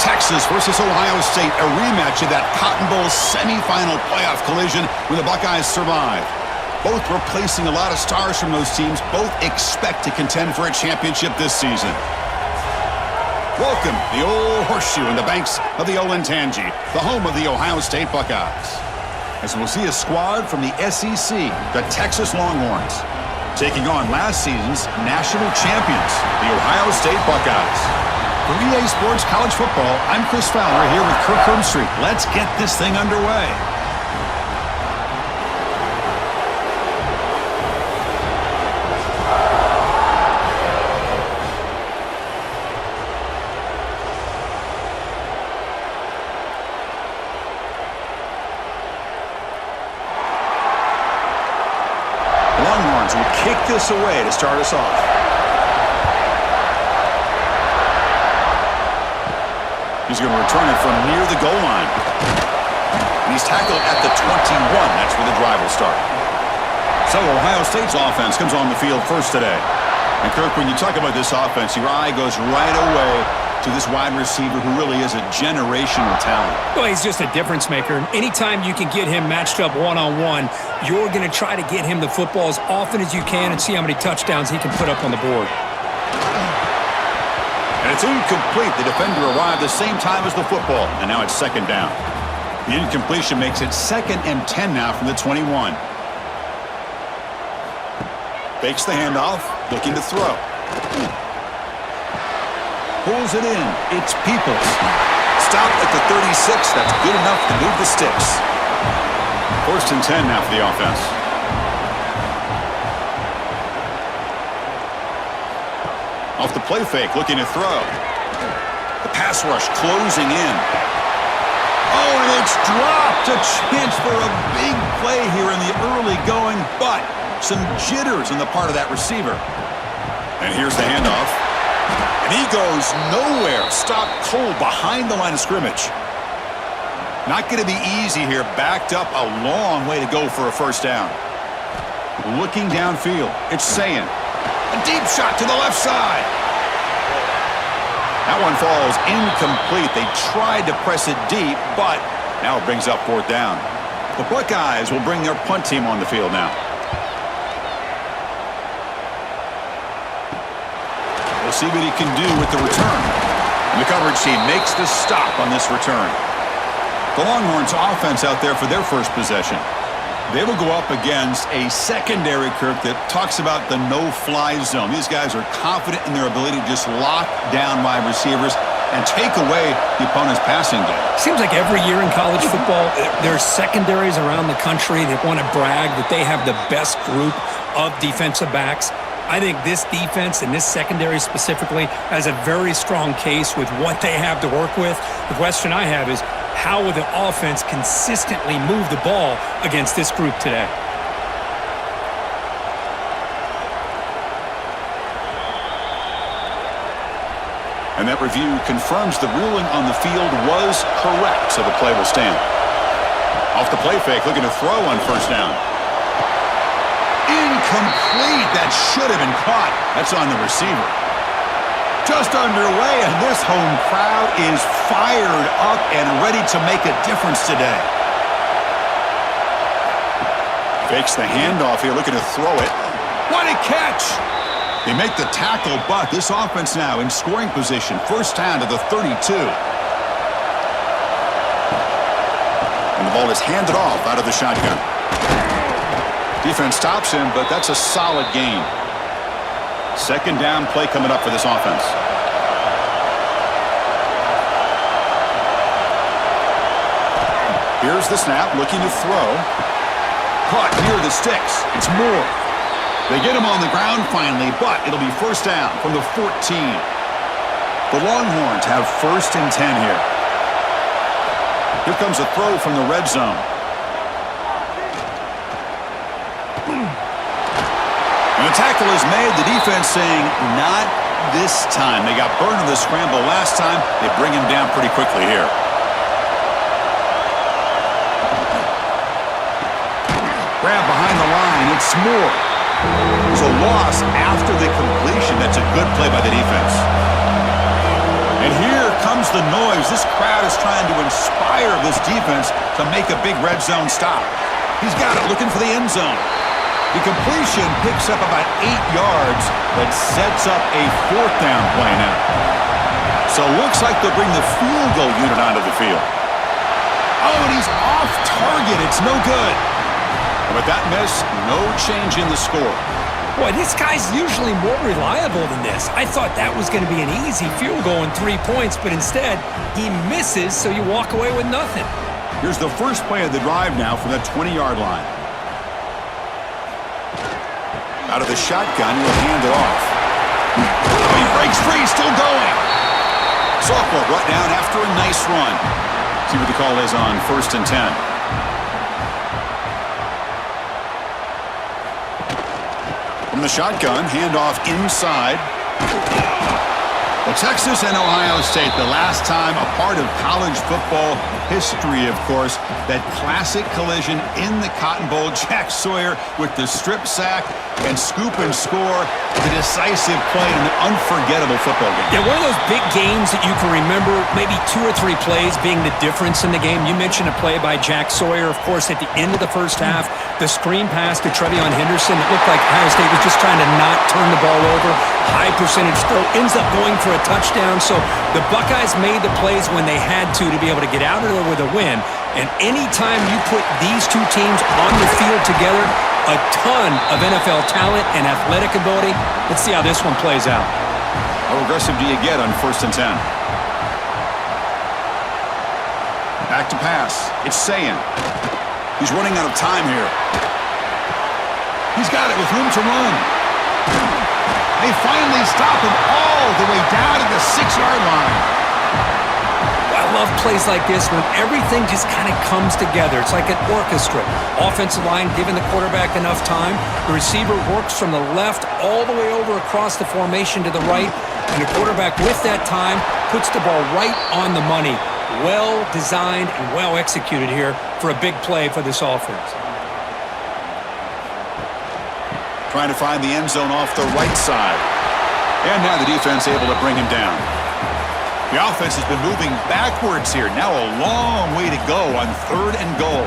Texas versus Ohio State, a rematch of that Cotton Bowl semifinal playoff collision when the Buckeyes survived. Both replacing a lot of stars from those teams. Both expect to contend for a championship this season. Welcome, the old horseshoe in the banks of the Olentangy, the home of the Ohio State Buckeyes. As we'll see a squad from the SEC, the Texas Longhorns, taking on last season's national champions, the Ohio State Buckeyes. For EA Sports College Football, I'm Chris Fowler here with Kirk Herbstreit. Let's get this thing underway. The Longhorns will kick this away to start us off. He's going to return it from near the goal line. And he's tackled at the 21. That's where the drive will start. So Ohio State's offense comes on the field first today. And Kirk, when you talk about this offense, your eye goes right away to this wide receiver who really is a generational talent. Well, he's just a difference maker. Anytime you can get him matched up one-on-one, you're going to try to get him the football as often as you can and see how many touchdowns he can put up on the board. And it's incomplete. The defender arrived the same time as the football, and now it's second down. The incompletion makes it 2nd and 10 now from the 21. Fakes the handoff, looking to throw. Pulls it in. It's Peoples. Stopped at the 36. That's good enough to move the sticks. 1st and 10 now for the offense. Off the play fake, looking to throw. The pass rush closing in. Oh, and it's dropped. A chance for a big play here in the early going, but some jitters on the part of that receiver. And here's the handoff. And he goes nowhere. Stopped cold behind the line of scrimmage. Not going to be easy here. Backed up a long way to go for a first down. Looking downfield. It's Sayin. A deep shot to the left side. That one falls incomplete. They tried to press it deep, but now it brings up 4th down. The Buckeyes will bring their punt team on the field now. We'll see what he can do with the return. And the coverage team makes the stop on this return. The Longhorns offense out there for their first possession. They will go up against a secondary, Kirk, that talks about the no-fly zone. These guys are confident in their ability to just lock down wide receivers and take away the opponent's passing game. Seems like every year in college football, there's secondaries around the country that want to brag that they have the best group of defensive backs. I think this defense and this secondary specifically has a very strong case with what they have to work with. The question I have is, how will the offense consistently move the ball against this group today? And that review confirms the ruling on the field was correct, so the play will stand. Off the play fake, looking to throw on 1st down. Incomplete. That should have been caught. That's on the receiver. Just underway, and this home crowd is fired up and ready to make a difference today. Fakes the handoff here, looking to throw it. What a catch! They make the tackle, but this offense now in scoring position. 1st down to the 32. And the ball is handed off out of the shotgun. Defense stops him, but that's a solid gain. 2nd down play coming up for this offense. Here's the snap, looking to throw. Caught near the sticks. It's Moore. They get him on the ground finally, but it'll be 1st down from the 14. The Longhorns have 1st and 10 here. Here comes a throw from the red zone. And the tackle is made. The defense saying, not this time. They got burned in the scramble last time. They bring him down pretty quickly here. Grab behind the line. It's Moore. It's a loss after the completion. That's a good play by the defense. And here comes There's the noise. This crowd is trying to inspire this defense to make a big red zone stop. He's got it, looking for the end zone. The completion picks up about 8 yards, but sets up a 4th down play now. So it looks like they'll bring the field goal unit onto the field. Oh, and he's off target. It's no good. And with that miss, no change in the score. Boy, this guy's usually more reliable than this. I thought that was going to be an easy field goal and 3 points, but instead, he misses, so you walk away with nothing. Here's the first play of the drive now from the 20-yard line. Out of the shotgun, he'll hand it off. Oh, he breaks free, still going. Sophomore brought down after a nice run. See what the call is on 1st and 10. From the shotgun, handoff inside. Well, Texas and Ohio State, the last time a part of college football history, of course, that classic collision in the Cotton Bowl. Jack Sawyer with the strip sack and scoop and score, the decisive play in an unforgettable football game. Yeah, one of those big games that you can remember, maybe 2 or 3 plays being the difference in the game. You mentioned a play by Jack Sawyer, of course, at the end of the first half, the screen pass to Trevion Henderson. It looked like Ohio State was just trying to not turn the ball over. High percentage throw, ends up going for a touchdown. So the Buckeyes made the plays when they had to be able to get out of there with a win. And anytime you put these two teams on the field together, a ton of NFL talent and athletic ability. Let's see how this one plays out. How aggressive do you get on 1st and 10? Back to pass. It's Sayin. He's running out of time here. He's got it with room to run. They finally stop him all the way down to the 6-yard line. I love plays like this when everything just kind of comes together. It's like an orchestra. Offensive line giving the quarterback enough time. The receiver works from the left all the way over across the formation to the right. And the quarterback with that time puts the ball right on the money. Well designed and well executed here for a big play for this offense. Trying to find the end zone off the right side. And now the defense able to bring him down. The offense has been moving backwards here. Now a long way to go on 3rd and goal.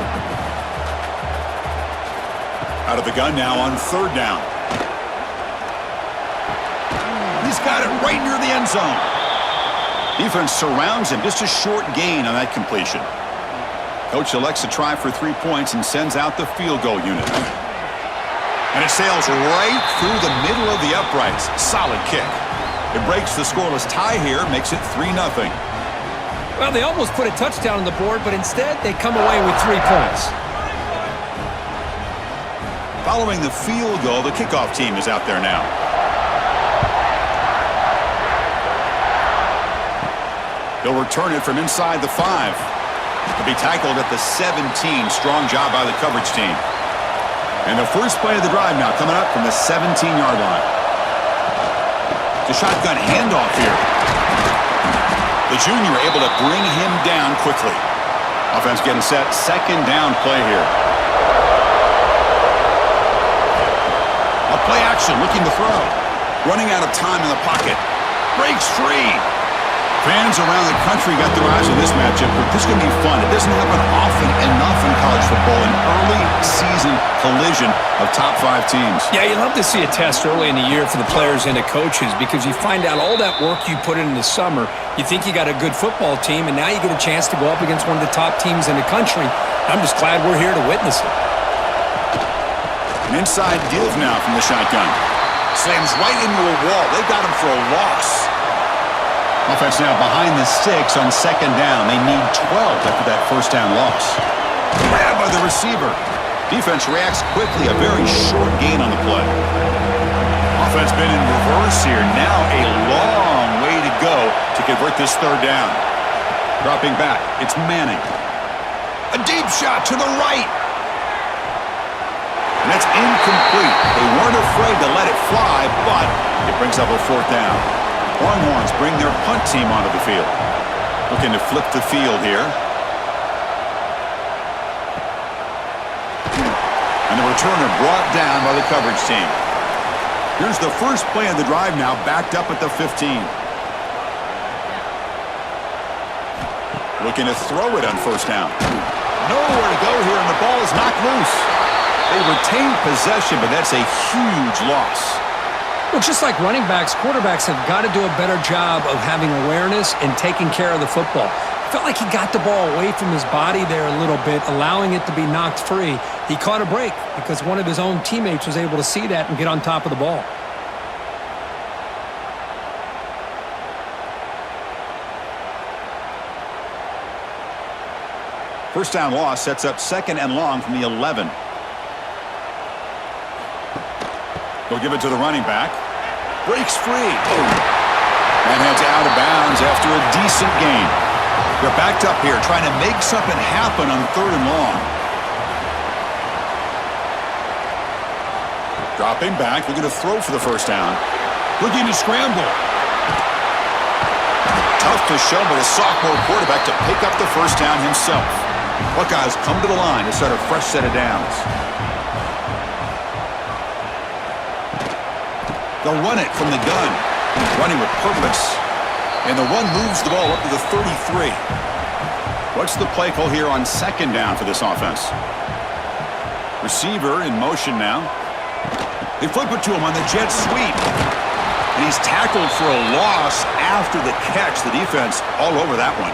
Out of the gun now on 3rd down. He's got it right near the end zone. Defense surrounds him. Just a short gain on that completion. Coach elects to try for 3 points and sends out the field goal unit. And it sails right through the middle of the uprights. Solid kick. It breaks the scoreless tie here, makes it 3-0. Well, they almost put a touchdown on the board, but instead they come away with 3 points. Following the field goal, the kickoff team is out there now. They'll return it from inside the 5. They'll be tackled at the 17. Strong job by the coverage team. And the first play of the drive now coming up from the 17-yard line. The shotgun handoff here. The junior able to bring him down quickly. Offense getting set. 2nd down play here. A play action looking to throw. Running out of time in the pocket. Breaks free. Fans around the country got their eyes on this matchup, but this is going to be fun. It doesn't happen often enough in college football, an early season collision of top 5 teams. Yeah, you love to see a test early in the year for the players and the coaches because you find out all that work you put in the summer. You think you got a good football team, and now you get a chance to go up against one of the top teams in the country. I'm just glad we're here to witness it. An inside give now from the shotgun. Slams right into a wall. They got him for a loss. Offense now behind the 6 on 2nd down. They need 12 after that 1st down loss. Grabbed by the receiver. Defense reacts quickly. A very short gain on the play. Offense been in reverse here. Now a long way to go to convert this 3rd down. Dropping back. It's Manning. A deep shot to the right. And that's incomplete. They weren't afraid to let it fly, but it brings up a 4th down. Longhorns bring their punt team onto the field. Looking to flip the field here. And the returner brought down by the coverage team. Here's the first play of the drive now, backed up at the 15. Looking to throw it on first down. Nowhere to go here, and the ball is knocked loose. They retain possession, but that's a huge loss. Well, just like running backs, quarterbacks have got to do a better job of having awareness and taking care of the football. Felt like he got the ball away from his body there a little bit, allowing it to be knocked free. He caught a break because one of his own teammates was able to see that and get on top of the ball. First down loss sets up second and long from the 11. They'll give it to the running back. Breaks free. And heads out of bounds after a decent gain. They're backed up here trying to make something happen on third and long. Dropping back, looking to throw for the first down. Looking to scramble. Tough to show by the sophomore quarterback to pick up the first down himself. Buckeyes come to the line to start a fresh set of downs. They'll run it from the gun. Running with purpose. And the run moves the ball up to the 33. What's the play call here on second down for this offense? Receiver in motion now. They flip it to him on the jet sweep. And he's tackled for a loss after the catch. The defense all over that one.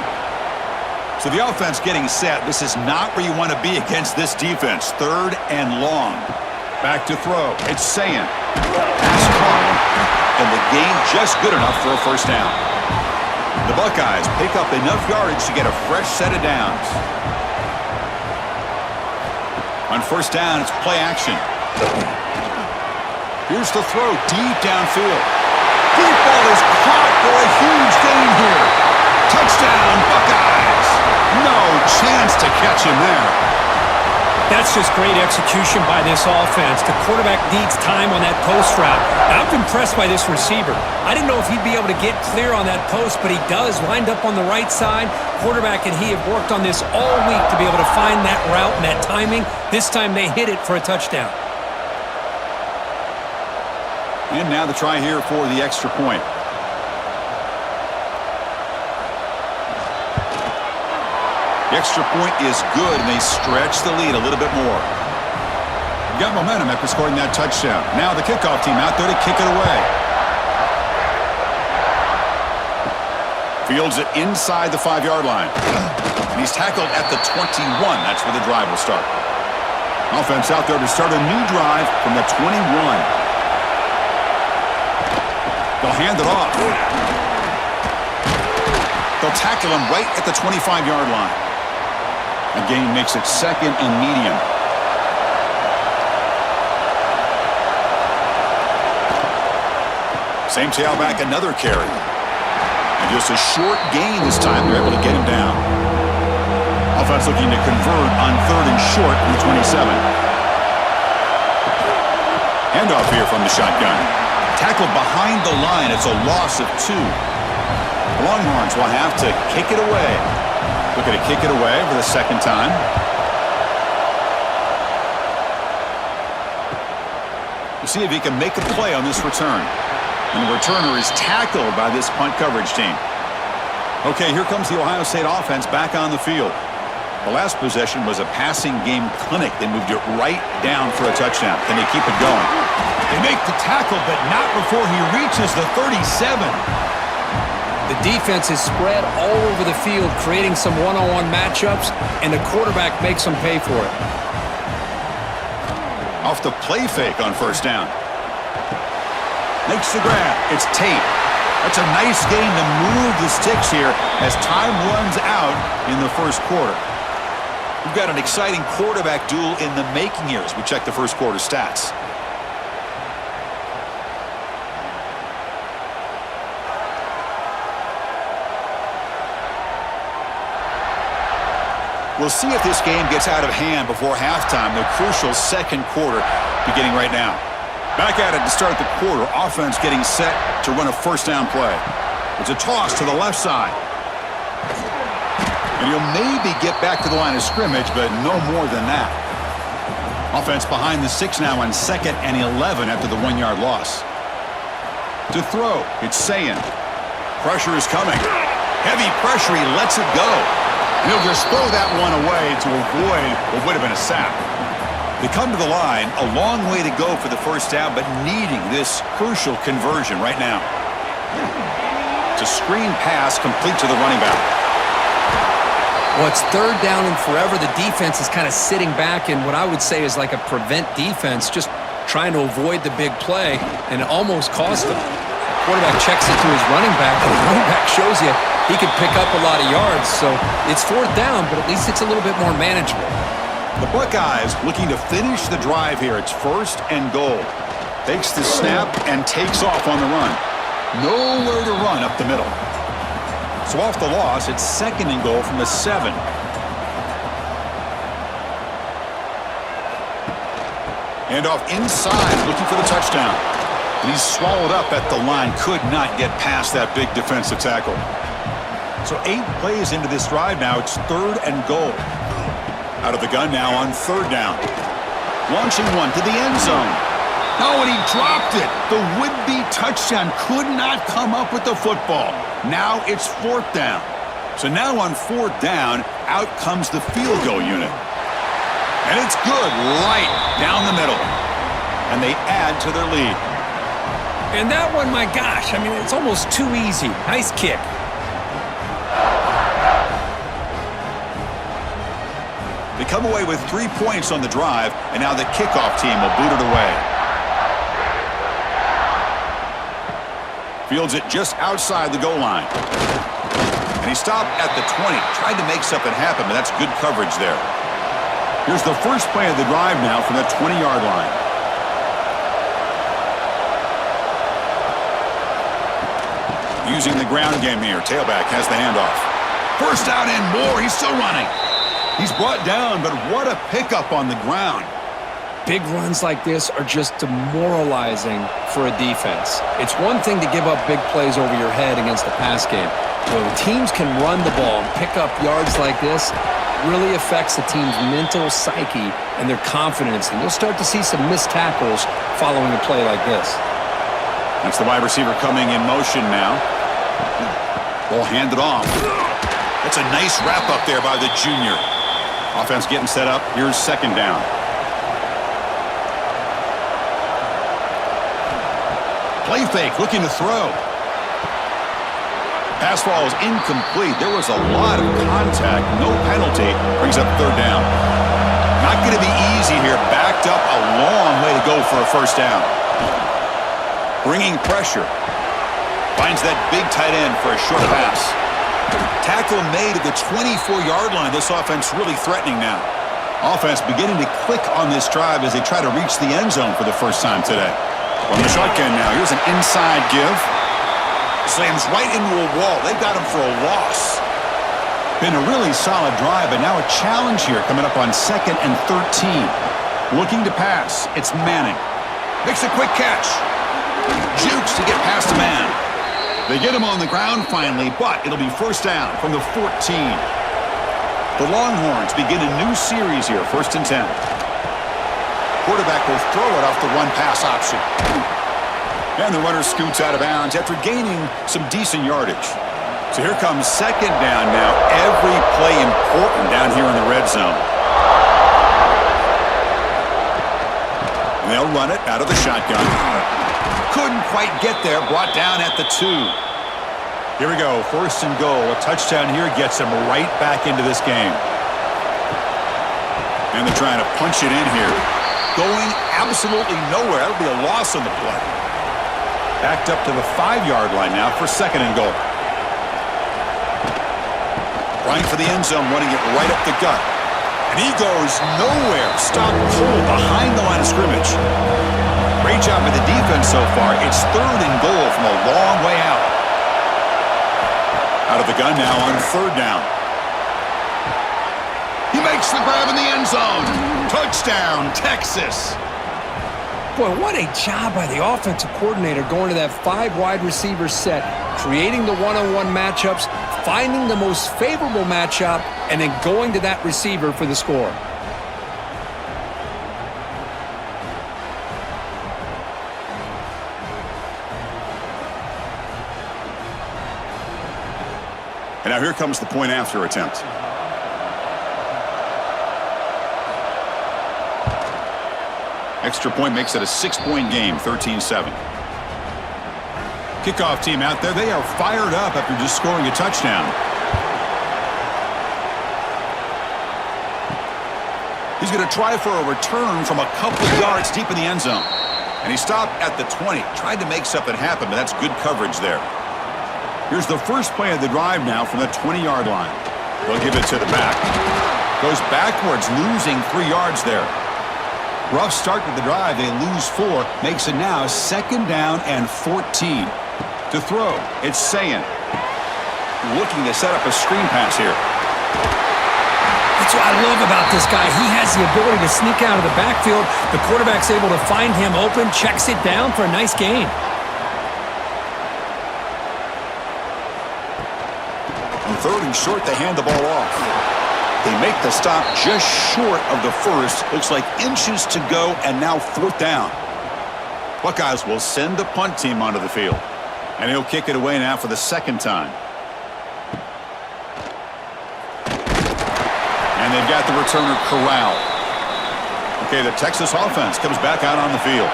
So the offense getting set. This is not where you want to be against this defense. Third and long. Back to throw. It's Sayan. Pass caught. And the gain just good enough for a first down. The Buckeyes pick up enough yardage to get a fresh set of downs. On first down, it's play action. Here's the throw deep downfield. Deep ball is caught for a huge gain here. Touchdown, Buckeyes. No chance to catch him there. That's just great execution by this offense. The quarterback needs time on that post route. I'm impressed by this receiver. I didn't know if he'd be able to get clear on that post, but he does. Lined up on the right side. Quarterback and he have worked on this all week to be able to find that route and that timing. This time they hit it for a touchdown. And now the try here for the extra point. The extra point is good, and they stretch the lead a little bit more. Got momentum after scoring that touchdown. Now the kickoff team out there to kick it away. Fields it inside the 5-yard line. And he's tackled at the 21. That's where the drive will start. Offense out there to start a new drive from the 21. They'll hand it off. They'll tackle him right at the 25-yard line. The gain makes it second and medium. Same tailback, another carry. And just a short gain this time. They're able to get him down. Offense looking to convert on third and short from the 27. Handoff here from the shotgun. Tackled behind the line. It's a loss of 2. The Longhorns will have to kick it away. Looking to kick it away for the second time. We'll see if he can make a play on this return. And the returner is tackled by this punt coverage team. Okay, here comes the Ohio State offense back on the field. The last possession was a passing game clinic. They moved it right down for a touchdown. Can they keep it going? They make the tackle, but not before he reaches the 37. The defense is spread all over the field, creating some one-on-one matchups, and the quarterback makes them pay for it. Off the play fake on first down. Makes the grab. It's Tate. That's a nice gain to move the sticks here as time runs out in the first quarter. We've got an exciting quarterback duel in the making here as we check the first quarter stats. We'll see if this game gets out of hand before halftime, the crucial second quarter beginning right now. Back at it to start the quarter. Offense getting set to run a first down play. It's a toss to the left side. And he'll maybe get back to the line of scrimmage, but no more than that. Offense behind the 6 now on second and 11 after the 1-yard loss. To throw, it's Sayan. Pressure is coming. Heavy pressure, he lets it go. And he'll just throw that one away to avoid what would have been a sack. They come to the line, a long way to go for the first down, but needing this crucial conversion right now. It's a screen pass complete to the running back. Well, it's third down and forever. The defense is kind of sitting back in what I would say is like a prevent defense, just trying to avoid the big play, and it almost cost them. The quarterback checks it to his running back, and the running back shows you he could pick up a lot of yards. So it's fourth down, but at least it's a little bit more manageable. The Buckeyes looking to finish the drive here. It's first and goal. Takes the snap and takes off on the run. Nowhere to run up the middle. So off the loss, it's second and goal from the 7. And off inside, looking for the touchdown. And he's swallowed up at the line. Could not get past that big defensive tackle. So 8 plays into this drive now. It's third and goal. Out of the gun now on third down. Launching one to the end zone. Oh, and he dropped it. The would-be touchdown could not come up with the football. Now it's fourth down. So now on fourth down, out comes the field goal unit. And it's good right down the middle. And they add to their lead. And that one, my gosh, I mean, it's almost too easy. Nice kick. They come away with 3 points on the drive, and now the kickoff team will boot it away. Fields it just outside the goal line. And he stopped at the 20. Tried to make something happen, but that's good coverage there. Here's the first play of the drive now from the 20-yard line. Using the ground game here. Tailback has the handoff. First down and more. He's still running. He's brought down, but what a pickup on the ground. Big runs like this are just demoralizing for a defense. It's one thing to give up big plays over your head against the pass game. When teams can run the ball and pick up yards like this, it really affects the team's mental psyche and their confidence. And you'll start to see some missed tackles following a play like this. That's the wide receiver coming in motion now. Ball handed off. That's a nice wrap up there by the junior. Offense getting set up. Here's second down. Play fake, looking to throw. Pass ball is incomplete. There was a lot of contact. No penalty. Brings up third down. Not going to be easy here. Backed up a long way to go for a first down. Bringing pressure. Finds that big tight end for a short pass. Tackle made at the 24-yard line. This offense really threatening now. Offense beginning to click on this drive as they try to reach the end zone for the first time today. On the shotgun now, here's an inside give. Slams right into a wall. They got him for a loss. Been a really solid drive, but now a challenge here coming up on 2nd and 13. Looking to pass. It's Manning. Makes a quick catch. Jukes to get past a man. They get him on the ground finally, but it'll be first down from the 14. The Longhorns begin a new series here, 1st and 10. Quarterback will throw it off the run-pass option. And the runner scoots out of bounds after gaining some decent yardage. So here comes second down now. Every play important down here in the red zone. And they'll run it out of the shotgun. Couldn't quite get there. Brought down at the 2. Here we go. First and goal. A touchdown here gets them right back into this game. And they're trying to punch it in here. Going absolutely nowhere. That'll be a loss on the play. Backed up to the 5-yard line now for second and goal. Running for the end zone, running it right up the gut. And he goes nowhere. Stop cold behind the line of scrimmage. Great job by the defense so far. It's third and goal from a long way out. Out of the gun now on third down. He makes the grab in the end zone. Touchdown, Texas. Boy, what a job by the offensive coordinator going to that 5 wide receiver set, creating the one-on-one matchups, finding the most favorable matchup, and then going to that receiver for the score. And now here comes the point after attempt. Extra point makes it a 6-point game, 13-7. Kickoff team out there, they are fired up after just scoring a touchdown. He's going to try for a return from a couple of yards deep in the end zone. And he stopped at the 20. Tried to make something happen, but that's good coverage there. Here's the first play of the drive now from the 20-yard line. They'll give it to the back. Goes backwards, losing 3 yards there. Rough start to the drive. They lose 4. Makes it now 2nd down and 14. To throw, it's Sayin. Looking to set up a screen pass here. That's what I love about this guy. He has the ability to sneak out of the backfield. The quarterback's able to find him open, checks it down for a nice gain. On 3rd and short, they hand the ball off. They make the stop just short of the first. Looks like inches to go, and now 4th down. Buckeyes will send the punt team onto the field. And he'll kick it away now for the 2nd time. And they've got the returner corralled. Okay, the Texas offense comes back out on the field.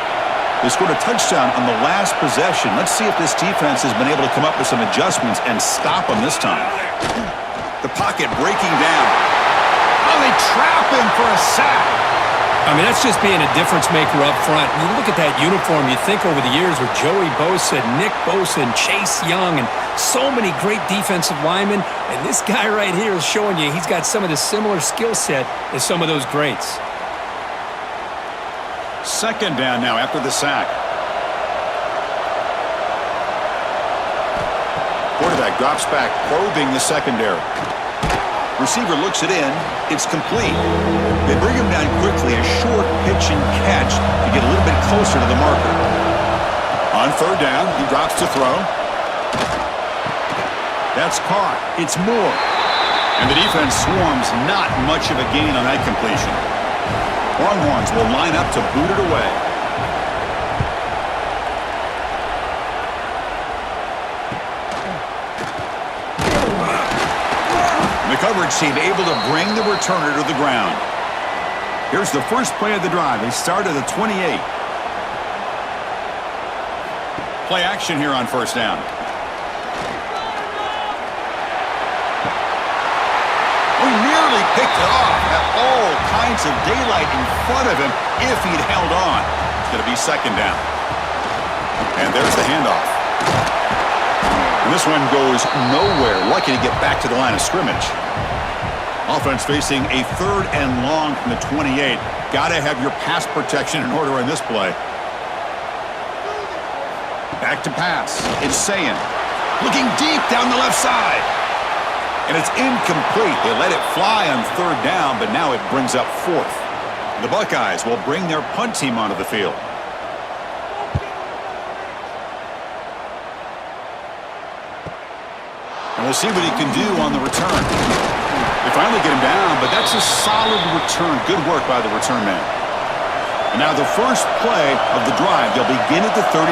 They scored a touchdown on the last possession. Let's see if this defense has been able to come up with some adjustments and stop them this time. The pocket breaking down. Oh, they trap him for a sack. I mean, that's just being a difference maker up front. You look at that uniform, you think over the years with Joey Bosa, Nick Bosa, and Chase Young, and so many great defensive linemen. And this guy right here is showing you he's got some of the similar skill set as some of those greats. 2nd down now after the sack. Quarterback drops back, probing the secondary. Receiver looks it in. It's complete. They bring him down quickly, a short pitch and catch to get a little bit closer to the marker. On 3rd down, he drops to throw. That's caught. It's Moore. And the defense swarms, not much of a gain on that completion. Longhorns will line up to boot it away. The coverage team able to bring the returner to the ground. Here's the first play of the drive. They start at the 28. Play action here on 1st down. We nearly picked it off. Had all kinds of daylight in front of him if he'd held on. It's going to be 2nd down. And there's the handoff. And this one goes nowhere. Lucky to get back to the line of scrimmage. Offense facing a 3rd and long from the 28. Got to have your pass protection in order in this play. Back to pass. It's Sayin. Looking deep down the left side. And it's incomplete. They let it fly on 3rd down, but now it brings up 4th. The Buckeyes will bring their punt team onto the field. And we'll see what he can do on the return. They finally get him down, but that's a solid return. Good work by the return man. And now the first play of the drive, they'll begin at the 38.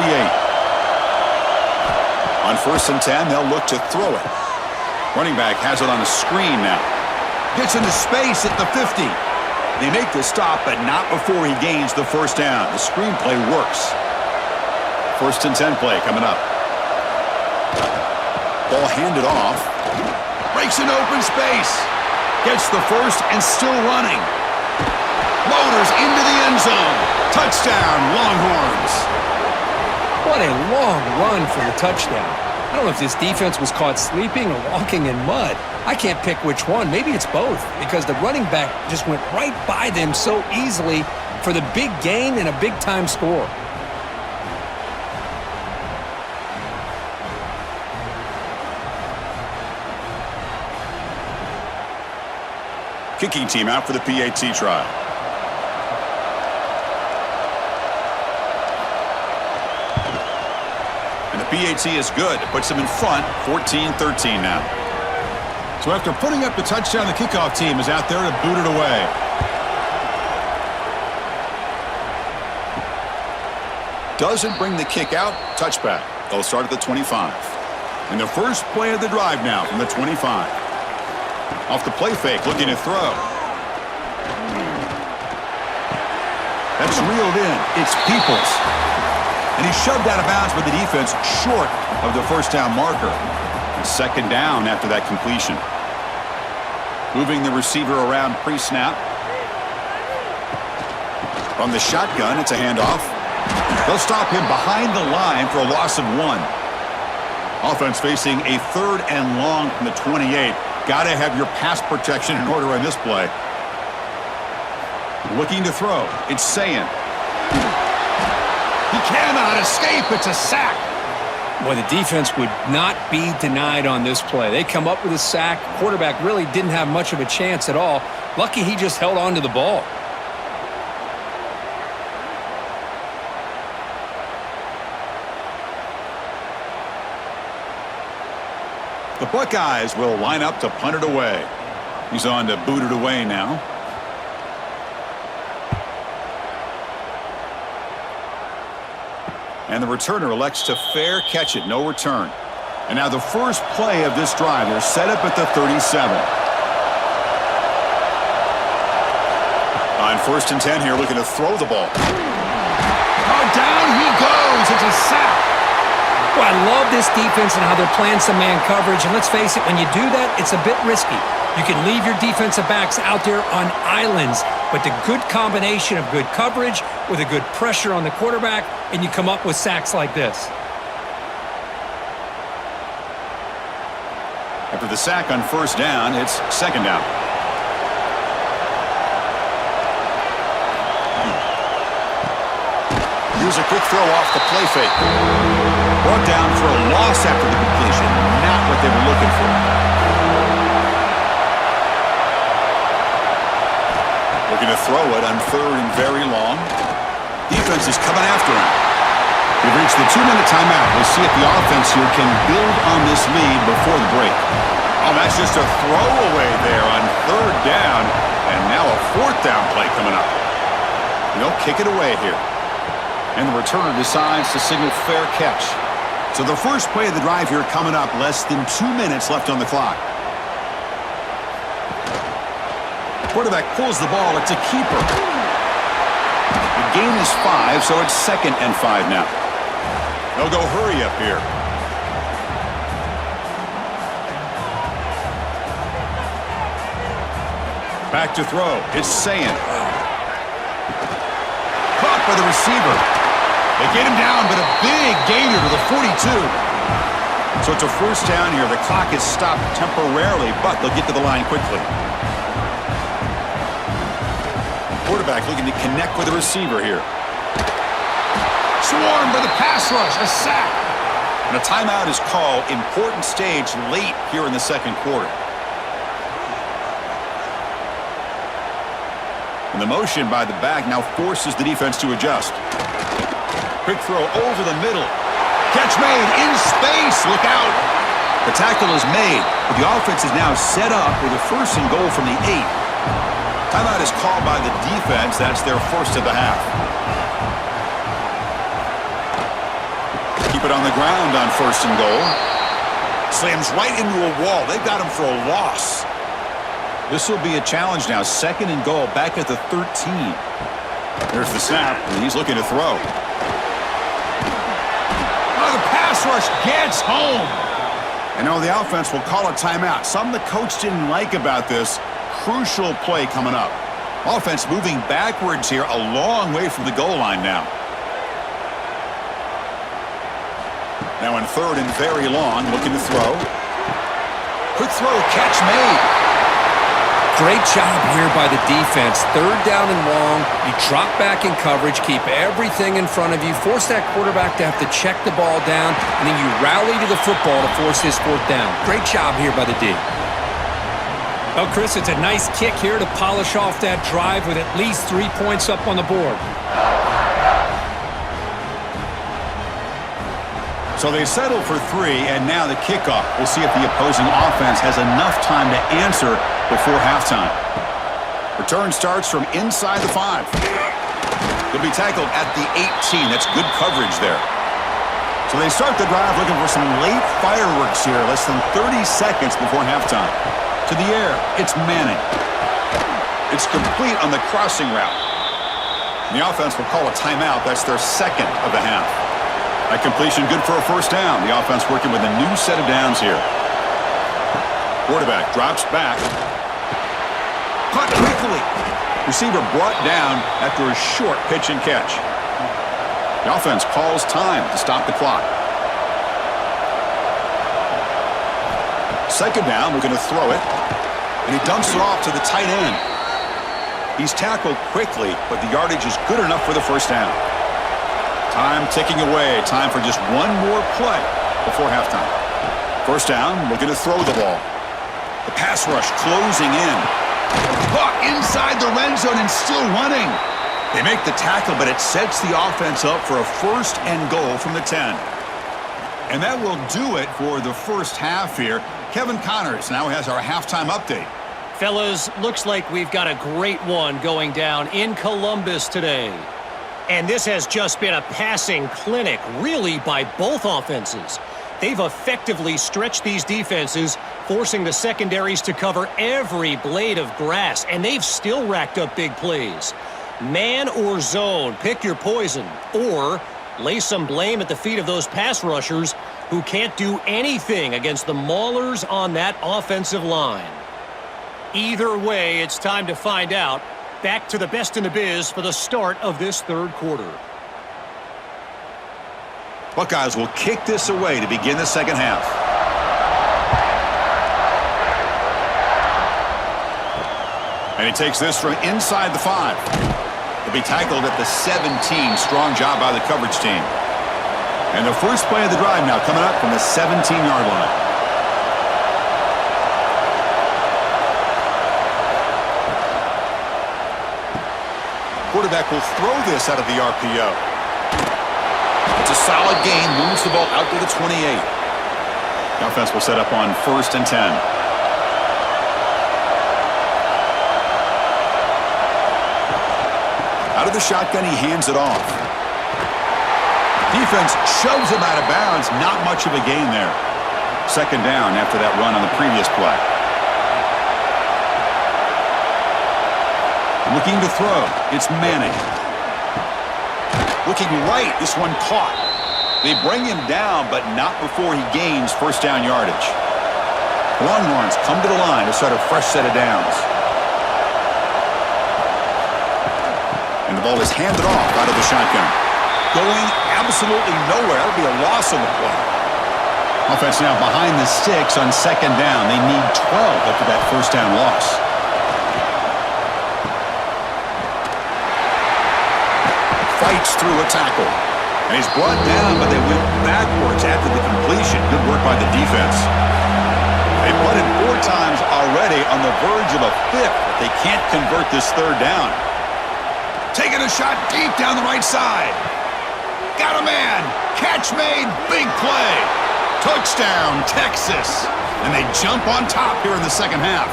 On 1st and 10, they'll look to throw it. Running back has it on a screen now. Gets into space at the 50. They make the stop, but not before he gains the 1st down. The screen play works. 1st and 10 play coming up. Ball handed off. Breaks an open space. Gets the 1st and still running. Motors into the end zone. Touchdown, Longhorns. What a long run for the touchdown. I don't know if this defense was caught sleeping or walking in mud. I can't pick which one. Maybe it's both, because the running back just went right by them so easily for the big gain and a big-time score. Kicking team out for the PAT trial. And the PAT is good. It puts them in front, 14-13 now. So after putting up the touchdown, the kickoff team is out there to boot it away. Doesn't bring the kick out. Touchback. They'll start at the 25. And the first play of the drive now from the 25. Off the play fake, looking to throw. That's reeled in. It's Peoples. And he shoved out of bounds by the defense short of the first down marker. And second down after that completion. Moving the receiver around pre-snap. From the shotgun, it's a handoff. They'll stop him behind the line for a loss of 1. Offense facing a 3rd and long from the 28. Got to have your pass protection in order on this play. Looking to throw. It's Sayin. He cannot escape. It's a sack. Boy, the defense would not be denied on this play. They come up with a sack. Quarterback really didn't have much of a chance at all. Lucky he just held on to the ball. The Buckeyes will line up to punt it away. He's on to boot it away now. And the returner elects to fair catch it. No return. And now the first play of this drive. They're set up at the 37. On 1st and 10 here, looking to throw the ball. Oh, down he goes. It's a sack. Well, I love this defense and how they're playing some man coverage. And let's face it, when you do that, it's a bit risky. You can leave your defensive backs out there on islands, but the good combination of good coverage with a good pressure on the quarterback, and you come up with sacks like this. After the sack on 1st down, it's 2nd down. Here's a quick throw off the play fake. Brought down for a loss after the completion. Not what they were looking for. Looking to throw it on 3rd and very long. Defense is coming after him. We've reached the 2-minute timeout. We'll see if the offense here can build on this lead before the break. Oh, that's just a throwaway there on 3rd down. And now a 4th down play coming up. They'll kick it away here. And the returner decides to signal fair catch. So the first play of the drive here coming up. Less than 2 minutes left on the clock. Quarterback pulls the ball. It's a keeper. The gain is 5, so it's 2nd and 5 now. They'll go hurry up here. Back to throw. It's Sayin. Caught by the receiver. They get him down, but a big gainer to the 42. So it's a 1st down here. The clock is stopped temporarily, but they'll get to the line quickly. Quarterback looking to connect with the receiver here. Swarmed by the pass rush. A sack. And a timeout is called. Important stage late here in the 2nd quarter. And the motion by the back now forces the defense to adjust. Quick throw over the middle. Catch made in space. Look out. The tackle is made, but the offense is now set up with a 1st and goal from the 8. Timeout is called by the defense. That's their 1st of the half. Keep it on the ground on 1st and goal. Slams right into a wall. They've got him for a loss. This will be a challenge now. 2nd and goal back at the 13. There's the snap, and he's looking to throw. Oh, the pass rush gets home. And now the offense will call a timeout. Something the coach didn't like about this. Crucial play coming up. Offense moving backwards here, a long way from the goal line now. Now in 3rd and very long, looking to throw. Quick throw, catch made. Great job here by the defense. 3rd down and long. You drop back in coverage, keep everything in front of you, force that quarterback to have to check the ball down, and then you rally to the football to force his 4th down. Great job here by the D. Oh, Chris, it's a nice kick here to polish off that drive with at least 3 points up on the board. So they settle for 3, and now the kickoff. We'll see if the opposing offense has enough time to answer before halftime. Return starts from inside the 5. He'll be tackled at the 18. That's good coverage there. So they start the drive looking for some late fireworks here. Less than 30 seconds before halftime. To the air, it's Manning. It's complete on the crossing route. The offense will call a timeout. That's their second of the half. That completion good for a first down. The offense working with a new set of downs here. Quarterback drops back. Caught quickly. Receiver brought down after a short pitch and catch. The offense calls time to stop the clock. Second down, we're going to throw it. And he dumps it off to the tight end. He's tackled quickly, but the yardage is good enough for the first down. Time ticking away. Time for just one more play before halftime. First down, looking to throw the ball. The pass rush closing in. Caught inside the red zone and still running. They make the tackle, but it sets the offense up for a first and goal from the 10. And that will do it for the first half here. Kevin Connors now has our halftime update. Fellas, looks like we've got a great one going down in Columbus today. And this has just been a passing clinic, really, by both offenses. They've effectively stretched these defenses, forcing the secondaries to cover every blade of grass, and they've still racked up big plays. Man or zone, pick your poison, or lay some blame at the feet of those pass rushers who can't do anything against the maulers on that offensive line. Either way, it's time to find out. Back to the best in the biz for the start of this third quarter. Buckeyes will kick this away to begin the second half. And he takes this from inside the 5. He'll be tackled at the 17. Strong job by the coverage team. And the first play of the drive now coming up from the 17-yard line. Quarterback will throw this out of the RPO. It's a solid gain, moves the ball out to the 28. The offense will set up on 1st and 10. Out of the shotgun, he hands it off. Defense shoves him out of bounds. Not much of a gain there. Second down after that run on the previous play. Looking to throw. It's Manning. Looking right. This one caught. They bring him down, but not before he gains first down yardage. Longhorns come to the line to start a fresh set of downs. And the ball is handed off out of the shotgun. Going absolutely nowhere. That'll be a loss on the play. Offense now behind the sticks on second down. They need 12 after that first down loss. Fights through a tackle. And he's brought down, but they went backwards after the completion. Good work by the defense. They punted 4 times already on the verge of a 5th, but they can't convert this third down. Taking a shot deep down the right side. Got a man. Catch made. Big play. Touchdown, Texas. And they jump on top here in the second half.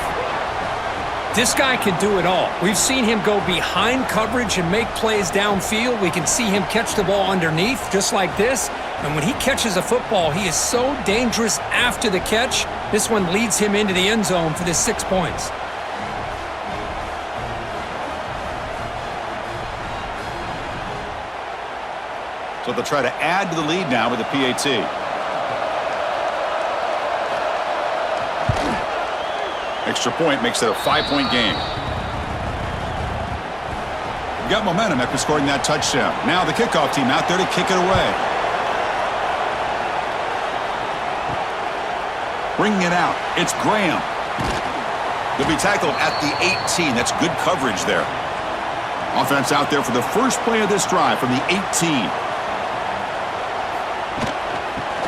This guy can do it all. We've seen him go behind coverage and make plays downfield. We can see him catch the ball underneath, just like this. And when he catches a football, he is so dangerous after the catch. This one leads him into the end zone for the 6 points. So they'll try to add to the lead now with the PAT. Extra point makes it a 5-point game. We've got momentum after scoring that touchdown. Now the kickoff team out there to kick it away. Bringing it out. It's Graham. He'll be tackled at the 18. That's good coverage there. Offense out there for the first play of this drive from the 18.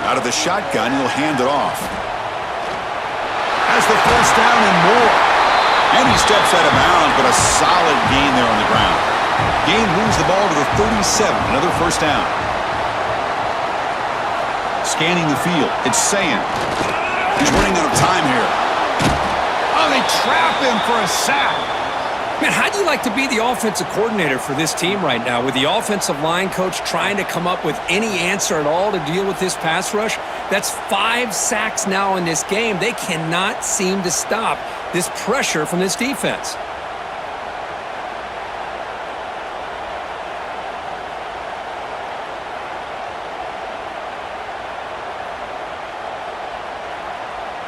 Out of the shotgun, he'll hand it off. Has the first down and more. And he steps out of bounds, but a solid gain there on the ground. Gain moves the ball to the 37. Another first down. Scanning the field. It's Sayan. He's running out of time here. Oh, they trap him for a sack. Man, how do you like to be the offensive coordinator for this team right now with the offensive line coach trying to come up with any answer at all to deal with this pass rush? That's 5 sacks now in this game. They cannot seem to stop this pressure from this defense.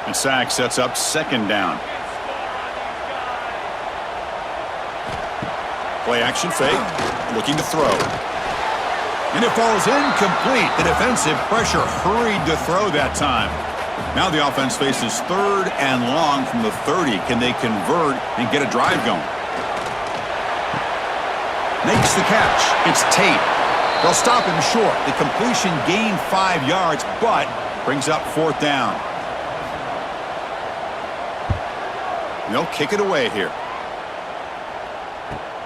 And sack sets up second down. Play action fake, looking to throw. And it falls incomplete. The defensive pressure hurried to throw that time. Now the offense faces third and long from the 30. Can they convert and get a drive going? Makes the catch. It's Tate. They'll stop him short. The completion gained 5 yards, but brings up fourth down. They'll kick it away here.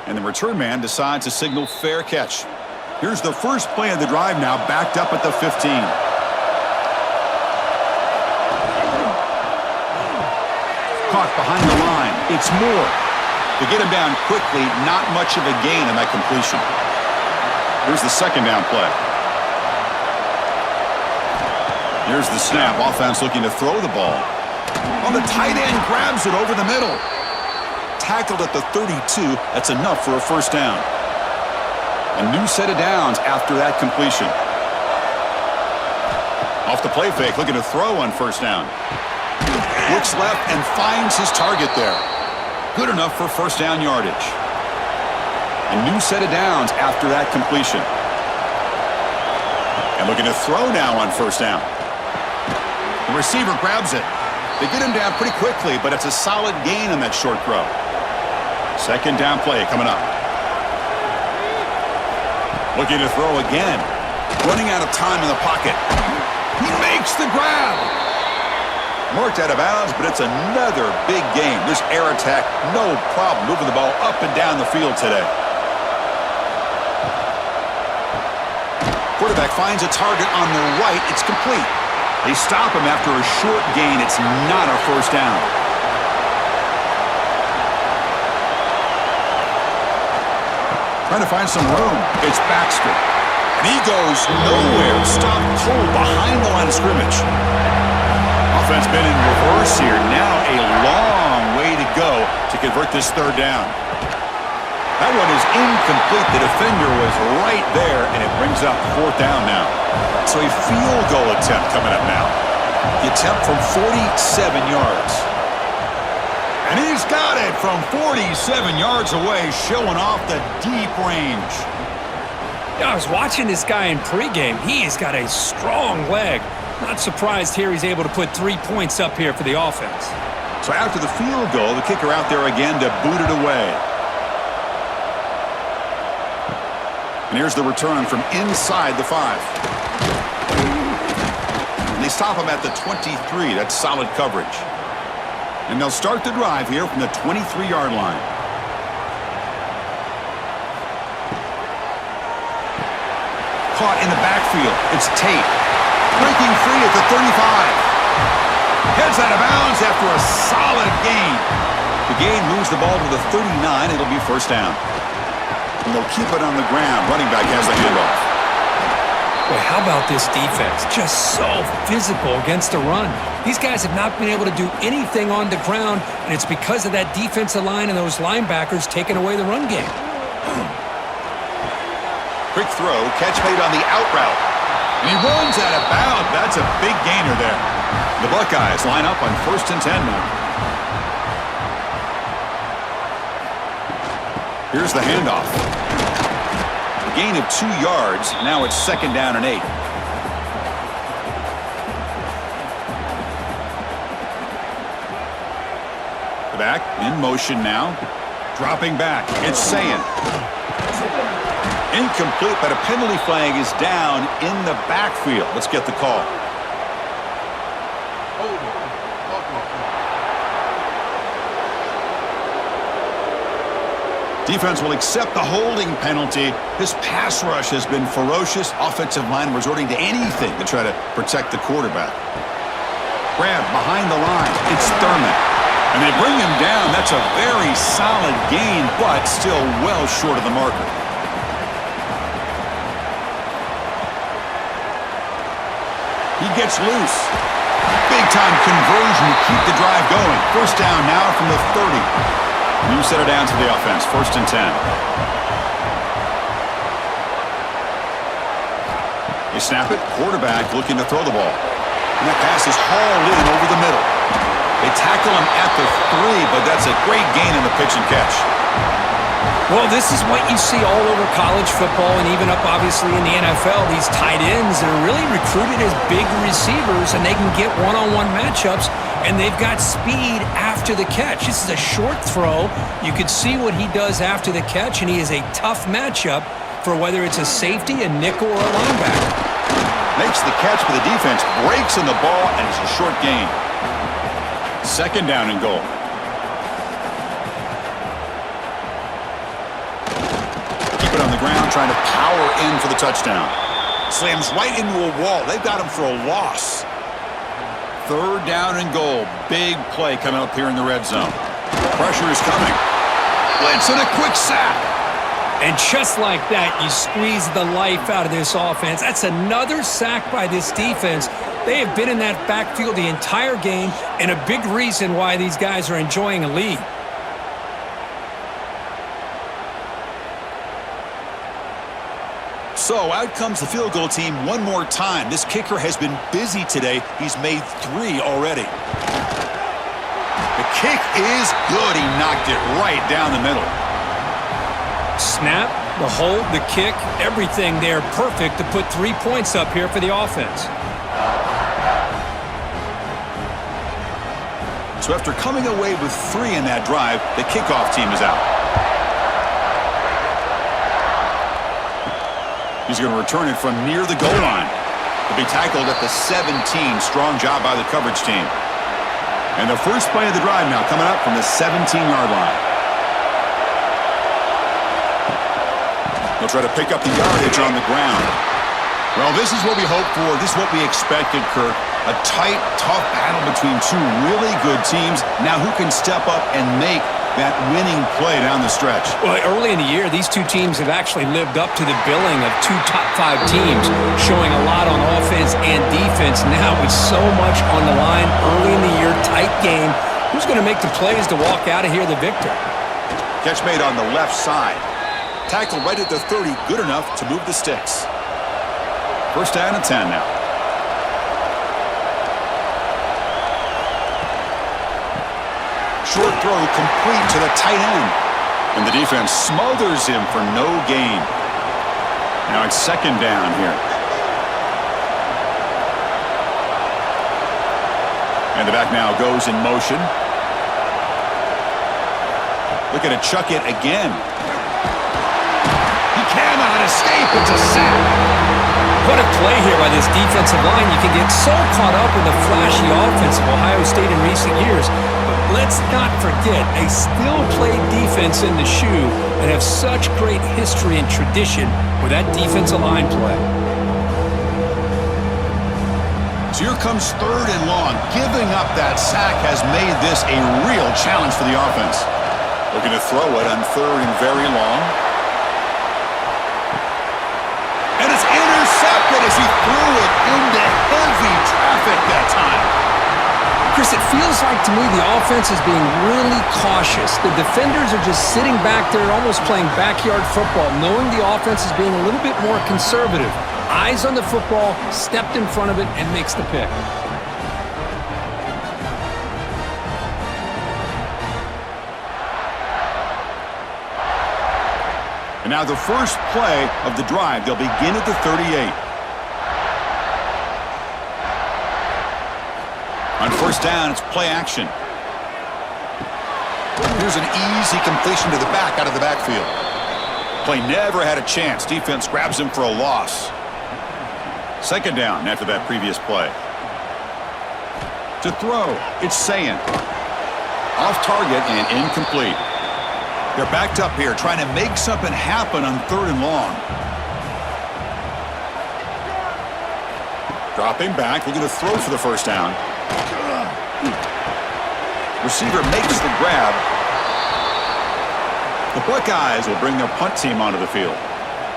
And the return man decides to signal fair catch. Here's the first play of the drive now, backed up at the 15. Caught behind the line. It's Moore. To get him down quickly, not much of a gain on that completion. Here's the second down play. Here's the snap. Offense looking to throw the ball. On the tight end, grabs it over the middle. Tackled at the 32. That's enough for a first down. A new set of downs after that completion. Off the play fake, looking to throw on first down. Looks left and finds his target there. Good enough for first down yardage. A new set of downs after that completion. And looking to throw now on first down. The receiver grabs it. They get him down pretty quickly, but it's a solid gain on that short throw. Second down play coming up. Looking to throw again. Running out of time in the pocket. He makes the grab. Marked out of bounds, but it's another big game. This air attack, no problem moving the ball up and down the field today. Quarterback finds a target on the right. It's complete. They stop him after a short gain. It's not a first down. Trying to find some room. It's Baxter. And he goes nowhere. Stopped cold behind the line of scrimmage. Offense been in reverse here. Now a long way to go to convert this third down. That one is incomplete. The defender was right there, and it brings up fourth down now. So a field goal attempt coming up now. The attempt from 47 yards. And he's got it from 47 yards away, showing off the deep range. Yeah, I was watching this guy in pregame. He's got a strong leg. Not surprised here he's able to put 3 points up here for the offense. So after the field goal, the kicker out there again to boot it away. And here's the return from inside the 5. And they stop him at the 23. That's solid coverage. And they'll start the drive here from the 23-yard line. Caught in the backfield. It's Tate. Breaking free at the 35. Heads out of bounds after a solid gain. The gain moves the ball to the 39. It'll be first down. And they'll keep it on the ground. Running back has the handoff. Boy, how about this defense? Just so physical against the run. These guys have not been able to do anything on the ground, and it's because of that defensive line and those linebackers taking away the run game. Quick throw, catch made on the out route. And he runs out of bounds. That's a big gainer there. The Buckeyes line up on 1st and 10 now. Here's the handoff. A gain of 2 yards. Now it's 2nd down and 8. Back in motion now. Dropping back. It's Sayin. Incomplete, but a penalty flag is down in the backfield. Let's get the call. Defense will accept the holding penalty. This pass rush has been ferocious. Offensive line resorting to anything to try to protect the quarterback. Grab behind the line. It's Thurman. And they bring him down. That's a very solid gain, but still well short of the marker. He gets loose. Big-time conversion to keep the drive going. First down now from the 30. New set of downs for the offense. 1st and 10. They snap it. Quarterback looking to throw the ball. And that pass is hauled in over the middle. They tackle him at the 3, but that's a great gain in the pitch and catch. Well, this is what you see all over college football and even up, obviously, in the NFL. These tight ends that are really recruited as big receivers, and they can get one-on-one matchups, and they've got speed after the catch. This is a short throw. You can see what he does after the catch, and he is a tough matchup for whether it's a safety, a nickel, or a linebacker. Makes the catch, but the defense breaks in the ball, and it's a short gain. Second down and goal. On the ground, trying to power in for the touchdown. Slams right into a wall. They've got him for a loss. Third down and goal. Big play coming up here in the red zone. Pressure is coming. Blitz and a quick sack. And just like that, you squeeze the life out of this offense. That's another sack by this defense. They have been in that backfield the entire game, and a big reason why these guys are enjoying a lead. So out comes the field goal team one more time. This kicker has been busy today. He's made 3 already. The kick is good. He knocked it right down the middle. Snap, the hold, the kick, everything there perfect to put 3 points up here for the offense. So after coming away with 3 in that drive, the kickoff team is out. He's going to return it from near the goal line. He'll be tackled at the 17. Strong job by the coverage team. And the first play of the drive now coming up from the 17-yard line. He'll try to pick up the yardage on the ground. Well, this is what we hoped for. This is what we expected, Kirk. A tight, tough battle between 2 really good teams. Now who can step up and make that winning play down the stretch? Well, early in the year, these 2 teams have actually lived up to the billing of 2 top 5 teams, showing a lot on offense and defense. Now with so much on the line early in the year, tight game, who's going to make the plays to walk out of here the victor? Catch made on the left side. Tackled right at the 30, good enough to move the sticks. First down and 10 now. Short throw complete to the tight end. And the defense smothers him for no gain. Now it's second down here. And the back now goes in motion. Looking to chuck it again. He cannot escape. It's a sack. What a play here by this defensive line. You can get so caught up in the flashy offense of Ohio State in recent years. But let's not forget, they still play defense in the shoe and have such great history and tradition with that defensive line play. So here comes third and long. Giving up that sack has made this a real challenge for the offense. Looking to throw it on third and very long. And it's intercepted as he threw it into heavy traffic that time. Chris, it feels like to me the offense is being really cautious. The defenders are just sitting back there almost playing backyard football, knowing the offense is being a little bit more conservative. Eyes on the football, stepped in front of it, and makes the pick. And now the first play of the drive. They'll begin at the 38. On first down, it's play action. Here's an easy completion to the back out of the backfield. Play never had a chance. Defense grabs him for a loss. Second down after that previous play. To throw, it's Sayin. Off target and incomplete. They're backed up here trying to make something happen on third and long. Dropping back, looking to throw for the first down. Receiver makes the grab. The Buckeyes will bring their punt team onto the field.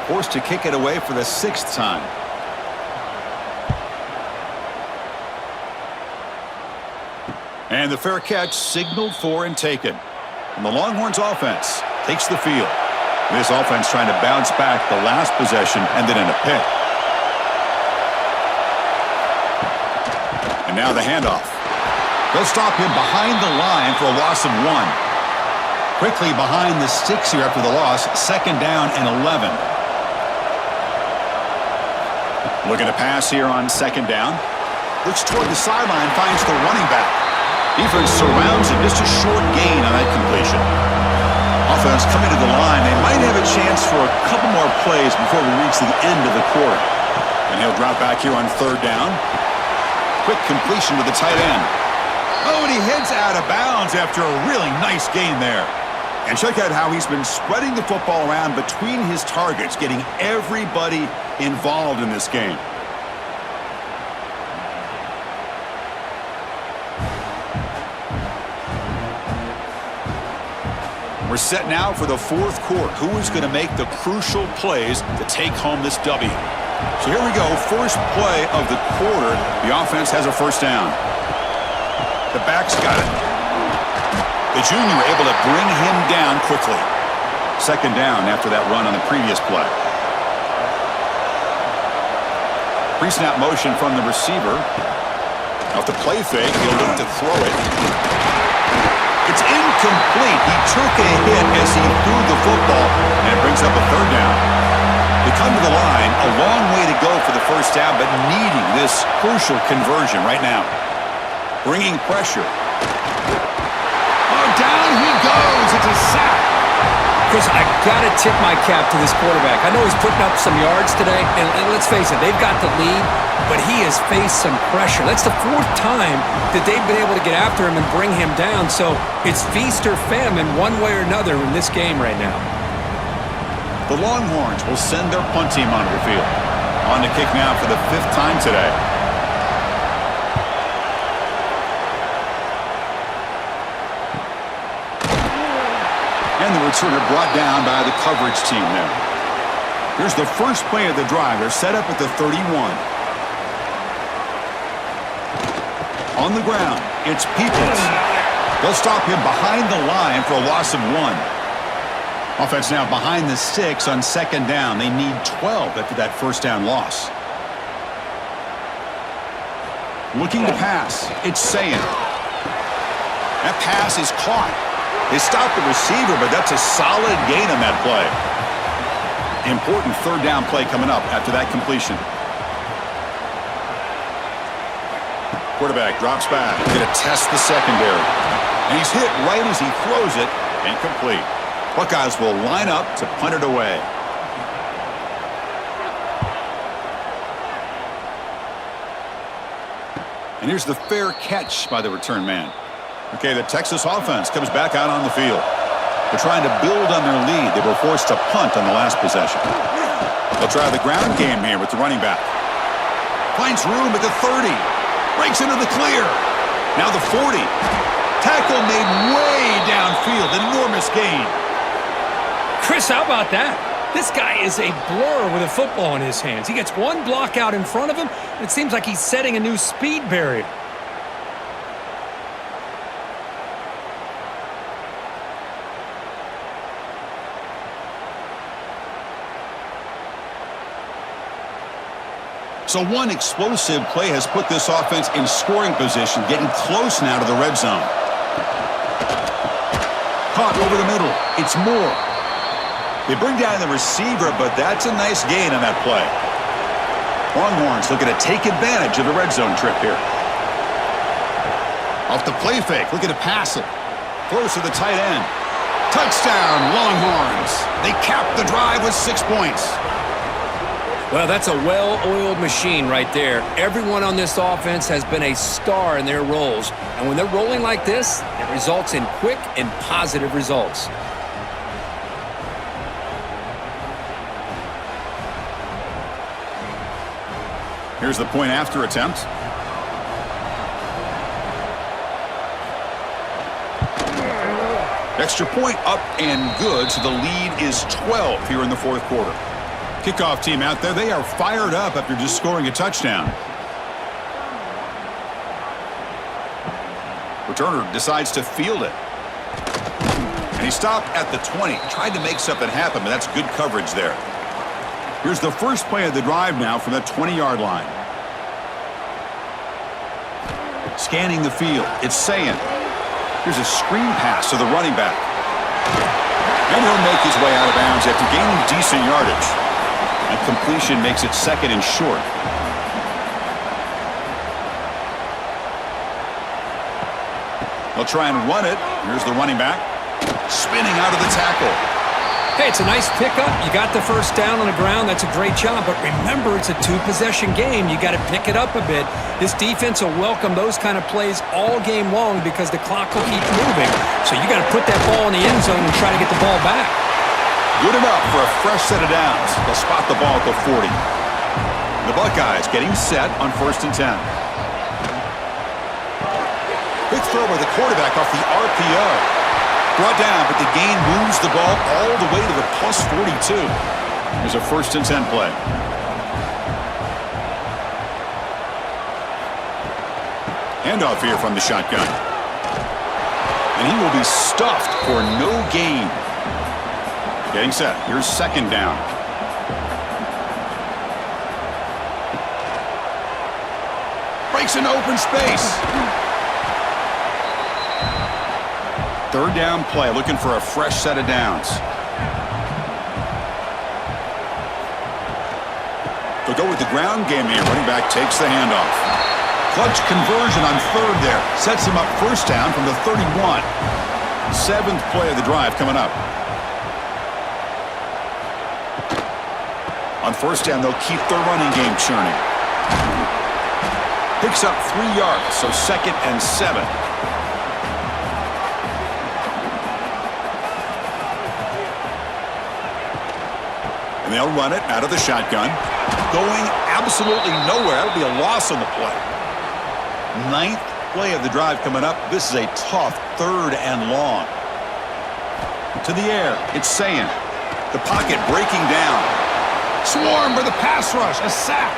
Forced to kick it away for the 6th time. And the fair catch signaled for and taken. And the Longhorns offense takes the field. This offense trying to bounce back the last possession and then in a pick. And now the handoff. They'll stop him behind the line for a loss of 1. Quickly behind the sticks here after the loss. 2nd down and 11. Looking to pass here on 2nd down. Looks toward the sideline, finds the running back. Defense surrounds him. Just a short gain on that completion. Offense coming to the line. They might have a chance for a couple more plays before we reach the end of the quarter. And he'll drop back here on 3rd down. Quick completion to the tight end. Oh, and he heads out of bounds after a really nice gain there. And check out how he's been spreading the football around between his targets, getting everybody involved in this game. We're set now for the 4th quarter. Who is going to make the crucial plays to take home this W? So here we go. First play of the quarter. The offense has a 1st down. The back's got it. The junior able to bring him down quickly. 2nd down after that run on the previous play. Pre-snap motion from the receiver. Off the play fake, he'll look to throw it. It's incomplete. He took a hit as he threw the football, and it brings up a 3rd down. They come to the line, a long way to go for the 1st down, but needing this crucial conversion right now. Bringing pressure. Oh, down he goes. It's a sack. Chris, I got to tip my cap to this quarterback. I know he's putting up some yards today, and let's face it, they've got the lead, but he has faced some pressure. That's the 4th time that they've been able to get after him and bring him down, so it's feast or famine one way or another in this game right now. The Longhorns will send their punt team onto the field. On to kick now for the 5th time today. And the returner brought down by the coverage team there. Here's the first play of the drive. They're set up at the 31. On the ground, it's Peoples. They'll stop him behind the line for a loss of 1. Offense now behind the sticks on 2nd down. They need 12 after that 1st down loss. Looking to pass. It's Sayin. That pass is caught. They stopped the receiver, but that's a solid gain on that play. Important 3rd down play coming up after that completion. Quarterback drops back. Going to test the secondary. And he's hit right as he throws it. Incomplete. Buckeyes will line up to punt it away. And here's the fair catch by the return man. Okay, the Texas offense comes back out on the field. They're trying to build on their lead. They were forced to punt on the last possession. They'll try the ground game here with the running back. Finds room at the 30. Breaks into the clear. Now the 40. Tackle made way downfield. Enormous gain. Chris, how about that? This guy is a blur with a football in his hands. He gets one block out in front of him, and it seems like he's setting a new speed barrier. So one explosive play has put this offense in scoring position, getting close now to the red zone. Caught over the middle. It's Moore. They bring down the receiver, but that's a nice gain on that play. Longhorns looking to take advantage of the red zone trip here. Off the play fake, looking to pass it. Throws to the tight end. Touchdown, Longhorns. They cap the drive with 6 points. Well, that's a well-oiled machine right there. Everyone on this offense has been a star in their roles. And when they're rolling like this, it results in quick and positive results. Here's the point after attempt. Extra point up and good, so the lead is 12 here in the 4th quarter. Kickoff team out there, they are fired up after just scoring a touchdown. Returner decides to field it. And he stopped at the 20. Tried to make something happen, but that's good coverage there. Here's the first play of the drive now from the 20-yard line. Scanning the field, it's saying. Here's a screen pass to the running back. And he'll make his way out of bounds after gaining decent yardage. And completion makes it second and short. They'll try and run it. Here's the running back. Spinning out of the tackle. Hey, it's a nice pickup. You got the first down on the ground. That's a great job. But remember, it's a two-possession game. You got to pick it up a bit. This defense will welcome those kind of plays all game long because the clock will keep moving. So you got to put that ball in the end zone and try to get the ball back. Good enough for a fresh set of downs. They'll spot the ball at the 40. The Buckeyes getting set on 1st and 10. Quick throw by the quarterback off the RPO. Brought down, but the gain moves the ball all the way to the plus 42. Here's a 1st and 10 play. Handoff here from the shotgun. And he will be stuffed for no gain. Getting set. Here's 2nd down. Breaks into open space. 3rd down play, looking for a fresh set of downs. They'll go with the ground game here. Running back takes the handoff. Clutch conversion on 3rd there. Sets him up 1st down from the 31. 7th play of the drive coming up. On 1st down, they'll keep their running game churning. Picks up 3 yards, so 2nd and 7. And they'll run it out of the shotgun. Going absolutely nowhere. That'll be a loss on the play. 9th play of the drive coming up. This is a tough 3rd and long. To the air. It's saying. The pocket breaking down. Swarm for the pass rush. A sack.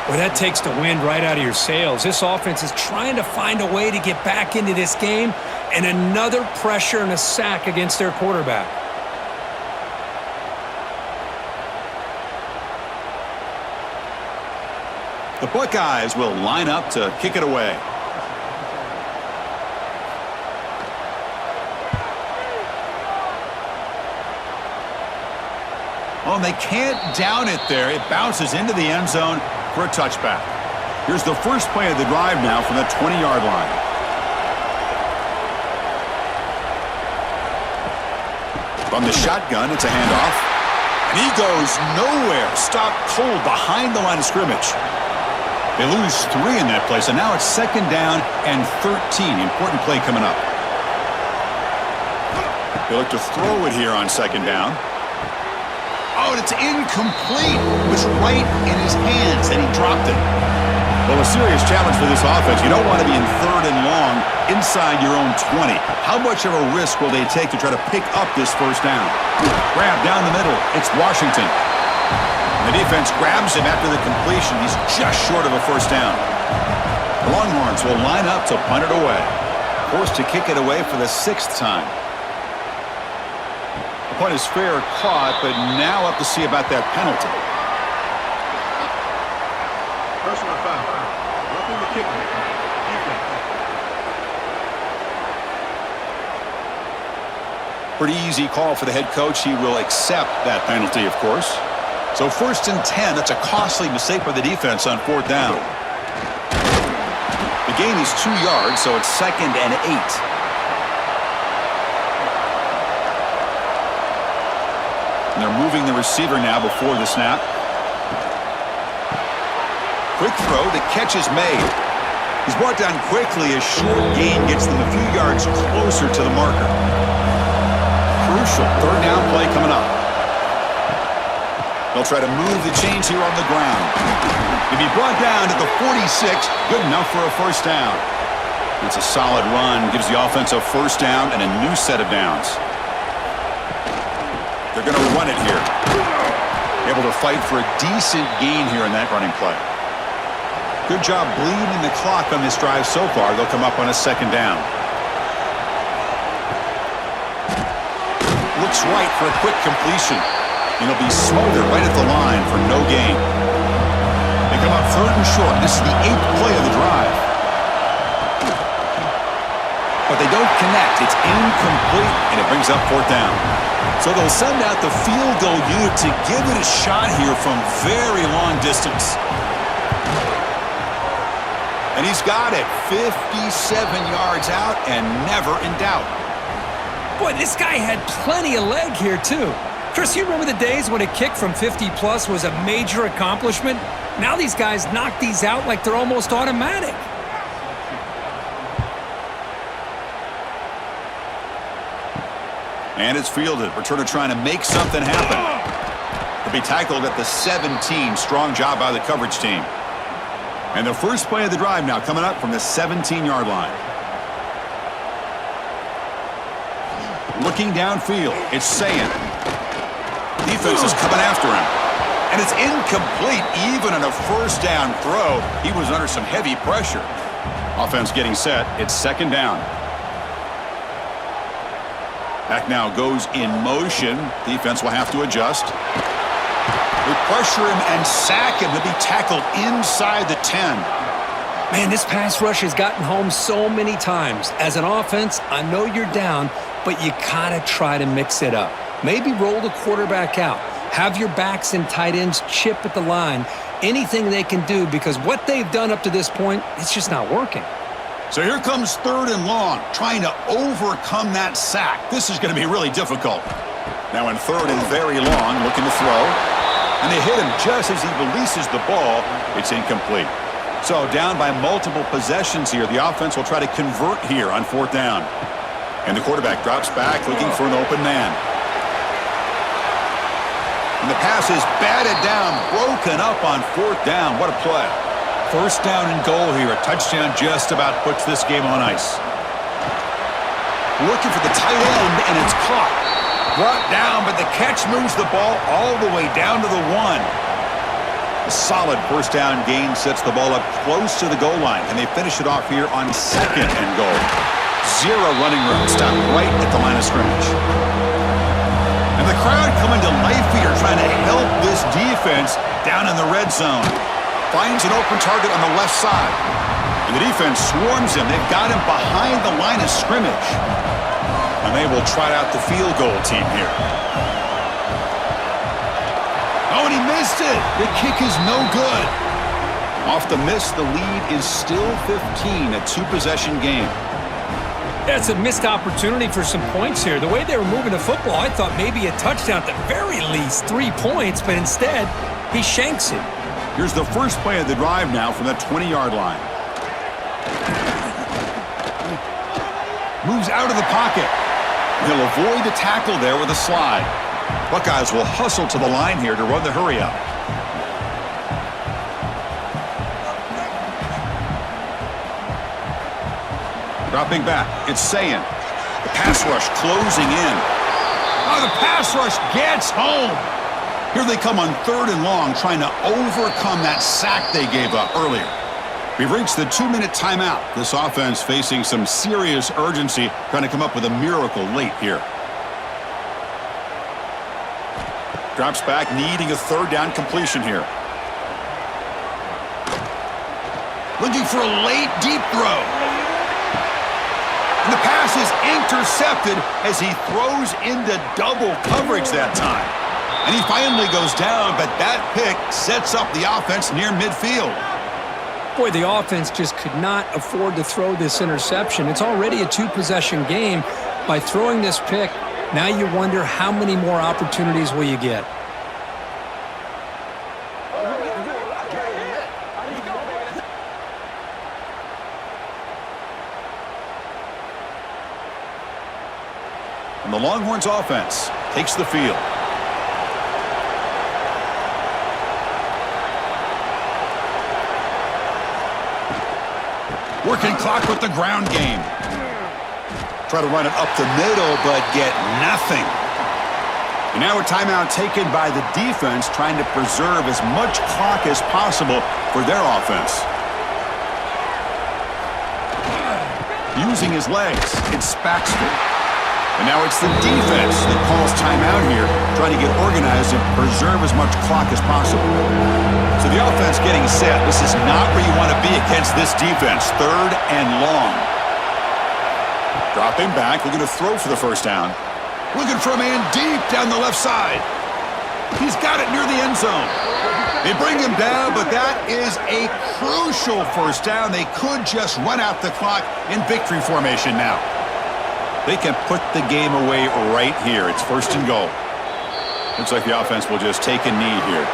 Well, that takes the wind right out of your sails. This offense is trying to find a way to get back into this game, and another pressure and a sack against their quarterback. The Buckeyes will line up to kick it away. Oh, and they can't down it there. It bounces into the end zone for a touchback. Here's the first play of the drive now from the 20-yard line. From the shotgun, it's a handoff. And he goes nowhere. Stopped cold behind the line of scrimmage. They lose 3 in that play, so now it's 2nd down and 13. Important play coming up. They look to throw it here on 2nd down. Oh, and it's incomplete. It was right in his hands, and he dropped it. Well, a serious challenge for this offense. You don't want to be in 3rd and long inside your own 20. How much of a risk will they take to try to pick up this 1st down? Grab down the middle. It's Washington. The defense grabs him after the completion. He's just short of a 1st down. The Longhorns will line up to punt it away. Forced to kick it away for the 6th time. The punt is fair caught, but now up to see about that penalty. Personal foul. Roughing the kicker. Pretty easy call for the head coach. He will accept that penalty, of course. So 1st and 10, that's a costly mistake by the defense on 4th down. The gain is 2 yards, so it's 2nd and 8. And they're moving the receiver now before the snap. Quick throw, the catch is made. He's brought down quickly. A short gain gets them a few yards closer to the marker. Crucial 3rd down play coming up. They'll try to move the chains here on the ground. He'll be brought down to the 46. Good enough for a 1st down. It's a solid run. Gives the offense a 1st down and a new set of downs. They're going to run it here. Able to fight for a decent gain here in that running play. Good job bleeding the clock on this drive so far. They'll come up on a 2nd down. Looks right for a quick completion. And he'll be smothered right at the line for no gain. They come up 3rd and short. This is the 8th play of the drive. but they don't connect. It's incomplete, and it brings up fourth down. So they'll send out the field goal unit to give it a shot here from very long distance. And he's got it 57 yards out and never in doubt. Boy, this guy had plenty of leg here, too. Chris, you remember the days when a kick from 50-plus was a major accomplishment? Now these guys knock these out like they're almost automatic. And it's fielded. Returner trying to make something happen. He'll be tackled at the 17. Strong job by the coverage team. And the first play of the drive now coming up from the 17-yard line. Looking downfield, it's Sayin. Defense is coming after him. And it's incomplete even on a first down throw. He was under some heavy pressure. Offense getting set. It's second down. Back now goes in motion. Defense will have to adjust. They pressure him and sack him. He'll be tackled inside the 10. Man, this pass rush has gotten home so many times. As an offense, I know you're down, but you gotta try to mix it up. Maybe roll the quarterback out. Have your backs and tight ends chip at the line. Anything they can do, because what they've done up to this point, it's just not working. So here comes third and long, trying to overcome that sack. This is going to be really difficult. Now in third and very long, looking to throw. And they hit him just as he releases the ball. It's incomplete. So down by multiple possessions here. The offense will try to convert here on fourth down. And the quarterback drops back, looking for an open man. And the pass is batted down, broken up on fourth down. What a play. First down and goal here. A touchdown just about puts this game on ice. Looking for the tight end, and it's caught. Brought down, but the catch moves the ball all the way down to the 1. A solid first down gain sets the ball up close to the goal line, and they finish it off here on second and goal. Zero running room. Stop right at the line of scrimmage. And the crowd coming to life here, trying to help this defense down in the red zone. Finds an open target on the left side. And the defense swarms him. They've got him behind the line of scrimmage. And they will try out the field goal team here. Oh, and he missed it. The kick is no good. Off the miss, the lead is still 15, a two-possession game. That's a missed opportunity for some points here. The way they were moving the football, I thought maybe a touchdown, at the very least 3 points, but instead, he shanks it. Here's the first play of the drive now from the 20-yard line. Moves out of the pocket. He'll avoid the tackle there with a slide. Buckeyes will hustle to the line here to run the hurry-up. Dropping back, it's Sayin. The pass rush closing in. Oh, the pass rush gets home. Here they come on third and long, trying to overcome that sack they gave up earlier. We've reached the 2-minute timeout. This offense facing some serious urgency, trying to come up with a miracle late here. Drops back, needing a third down completion here. Looking for a late, deep throw. And the pass is intercepted as he throws into double coverage that time. And he finally goes down, but that pick sets up the offense near midfield. Boy, the offense just could not afford to throw this interception. It's already a two-possession game. By throwing this pick, now you wonder how many more opportunities will you get. And the Longhorns offense takes the field. Working clock with the ground game. Try to run it up the middle, but get nothing. And now a timeout taken by the defense, trying to preserve as much clock as possible for their offense. Using his legs, it's Spaxton. And now it's the defense that calls timeout here, trying to get organized and preserve as much clock as possible. So the offense getting set. This is not where you want to be against this defense. Third and long. Dropping back, looking to throw for the first down. Looking for a man deep down the left side. He's got it near the end zone. They bring him down, but that is a crucial first down. They could just run out the clock in victory formation now. They can put the game away right here. It's first and goal. Looks like the offense will just take a knee here.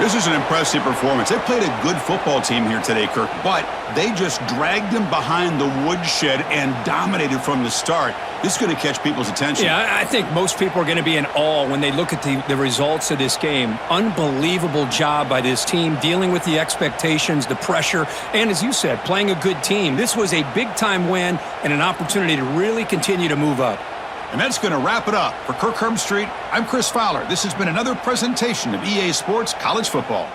This is an impressive performance. They played a good football team here today, Kirk, but they just dragged them behind the woodshed and dominated from the start. This is going to catch people's attention. Yeah, I think most people are going to be in awe when they look at the results of this game. Unbelievable job by this team, dealing with the expectations, the pressure, and as you said, playing a good team. This was a big-time win and an opportunity to really continue to move up. And that's going to wrap it up. For Kirk Herbstreit, I'm Chris Fowler. This has been another presentation of EA Sports College Football.